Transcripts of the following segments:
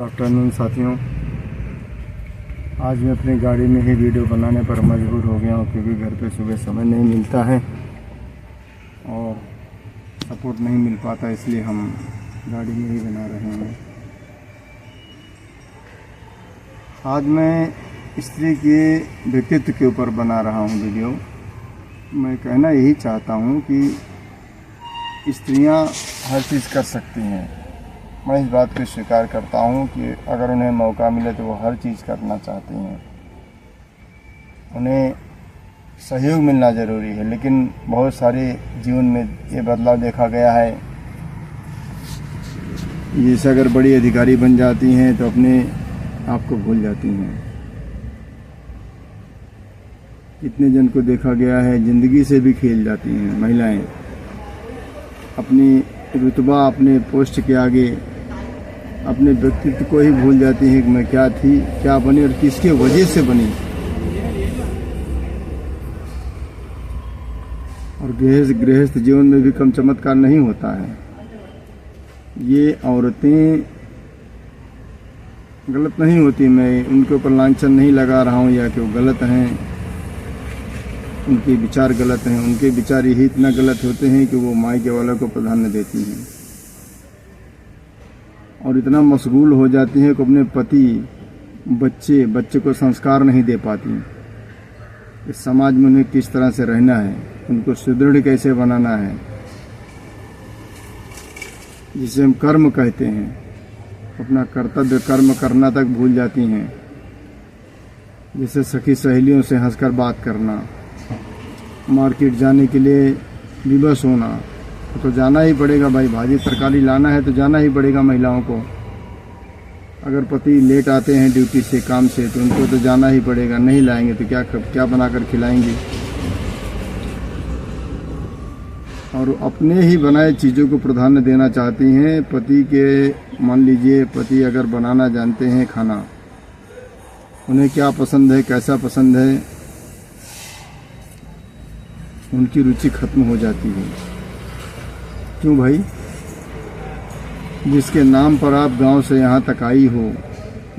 Afternoon साथियों, आज मैं अपनी गाड़ी में ही वीडियो बनाने पर मजबूर हो गया हूँ क्योंकि घर पे सुबह समय नहीं मिलता है और सपोर्ट नहीं मिल पाता, इसलिए हम गाड़ी में ही बना रहे हैं। आज मैं स्त्री के व्यक्तित्व के ऊपर बना रहा हूँ वीडियो। मैं कहना यही चाहता हूँ कि स्त्रियाँ हर चीज़ कर सकती हैं। मैं इस बात को स्वीकार करता हूँ कि अगर उन्हें मौका मिले तो वो हर चीज़ करना चाहती हैं। उन्हें सहयोग मिलना ज़रूरी है, लेकिन बहुत सारे जीवन में ये बदलाव देखा गया है। जैसे अगर बड़ी अधिकारी बन जाती हैं तो अपने आप को भूल जाती हैं। कितने जन को देखा गया है ज़िंदगी से भी खेल जाती हैं महिलाएं। अपनी रुतबा, अपने पोस्ट के आगे अपने व्यक्तित्व को ही भूल जाती हैं कि मैं क्या थी, क्या बनी और किसके वजह से बनी। और गृहस्थ जीवन में भी कम चमत्कार नहीं होता है। ये औरतें गलत नहीं होती, मैं उनके ऊपर लांछन नहीं लगा रहा हूँ या कि वो गलत हैं, उनके विचार गलत हैं। उनके विचार यही इतना गलत होते हैं कि वो मायके वालों को प्राधान्य देती हैं और इतना मशगूल हो जाती हैं कि अपने पति, बच्चे को संस्कार नहीं दे पाती। इस समाज में उन्हें किस तरह से रहना है, उनको सुदृढ़ कैसे बनाना है, जिसे हम कर्म कहते हैं, अपना कर्तव्य कर्म करना तक भूल जाती हैं। जैसे सखी सहेलियों से हंसकर बात करना, मार्केट जाने के लिए विवश होना, तो जाना ही पड़ेगा भाई, भाजी तरकारी लाना है तो जाना ही पड़ेगा महिलाओं को। अगर पति लेट आते हैं ड्यूटी से, काम से, तो उनको तो जाना ही पड़ेगा। नहीं लाएंगे तो क्या बनाकर खिलाएंगे। और अपने ही बनाए चीज़ों को प्राधान्य देना चाहती हैं। पति के, मान लीजिए पति अगर बनाना जानते हैं खाना, उन्हें क्या पसंद है, कैसा पसंद है, उनकी रुचि खत्म हो जाती है। क्यों भाई? जिसके नाम पर आप गांव से यहाँ तक आई हो,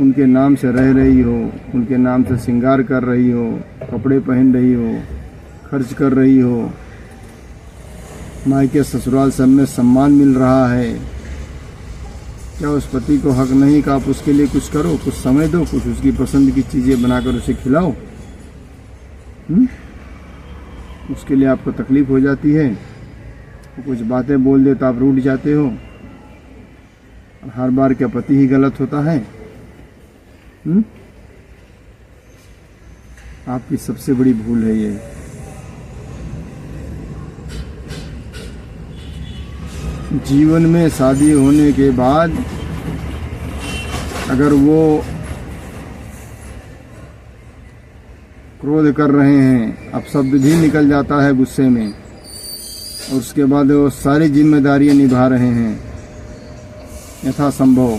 उनके नाम से रह रही हो, उनके नाम से श्रृंगार कर रही हो, कपड़े पहन रही हो, खर्च कर रही हो, मायके ससुराल सब में सम्मान मिल रहा है, क्या उस पति को हक नहीं कि आप उसके लिए कुछ करो, कुछ समय दो, कुछ उसकी पसंद की चीज़ें बनाकर उसे खिलाओ? उसके लिए आपको तकलीफ हो जाती है। वो कुछ बातें बोल दे तो आप रूठ जाते हो। और हर बार क्या पति ही गलत होता है? आपकी सबसे बड़ी भूल है ये। जीवन में शादी होने के बाद अगर वो क्रोध कर रहे हैं, अपशब्द भी निकल जाता है गुस्से में, और उसके बाद वो सारी जिम्मेदारियां निभा रहे हैं यथासंभव,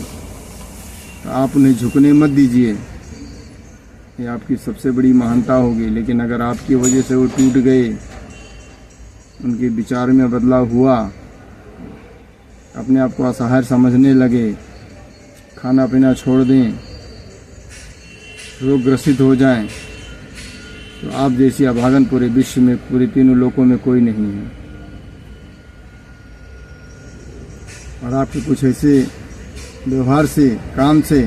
तो आप उन्हें झुकने मत दीजिए। ये आपकी सबसे बड़ी महानता होगी। लेकिन अगर आपकी वजह से वो टूट गए, उनके विचार में बदलाव हुआ, अपने आप को असहाय समझने लगे, खाना पीना छोड़ दें, रोगग्रसित हो जाएं, तो आप जैसी अभागन पूरे विश्व में, पूरे तीनों लोकों में कोई नहीं है। और आपके कुछ ऐसे व्यवहार से, काम से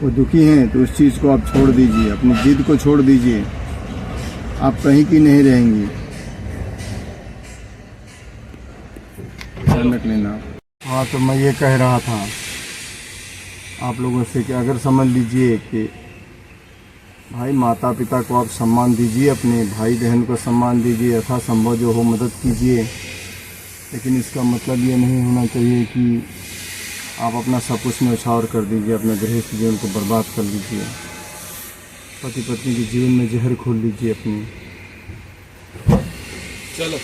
वो दुखी हैं, तो उस चीज़ को आप छोड़ दीजिए, अपनी जिद को छोड़ दीजिए। आप कहीं की नहीं रहेंगी। ध्यान रख लेना। हाँ, तो मैं ये कह रहा था आप लोगों से कि अगर समझ लीजिए कि भाई माता पिता को आप सम्मान दीजिए, अपने भाई बहन को सम्मान दीजिए, यथासंभव जो हो मदद कीजिए, लेकिन इसका मतलब ये नहीं होना चाहिए कि आप अपना सब कुछ न्यौछावर कर दीजिए, अपने गृहस्थ जीवन को बर्बाद कर लीजिए, पति पत्नी के जीवन में जहर खोल लीजिए अपनी। चलो।